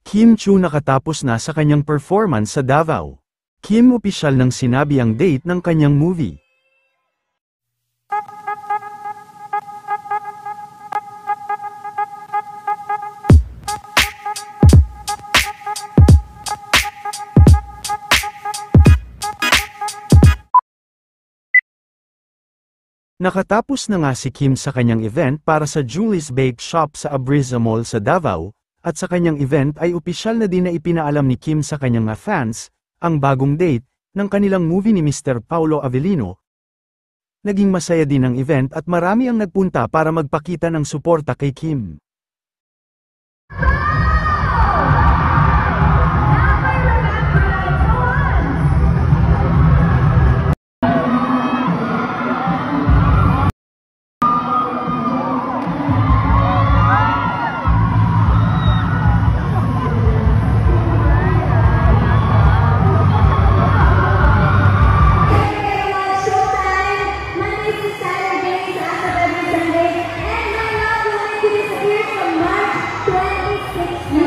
Kim Chiu nakatapos na sa kanyang performance sa Davao. Kim opisyal nang sinabi ang date ng kanyang movie. Nakatapos na nga si Kim sa kanyang event para sa Julie's Bake Shop sa Abriza Mall sa Davao, at sa kanyang event ay opisyal na din na ipinaalam ni Kim sa kanyang mga fans, ang bagong date, ng kanilang movie ni Mr. Paulo Avellino. Naging masaya din ang event at marami ang nagpunta para magpakita ng suporta kay Kim. Disappeared from March 26,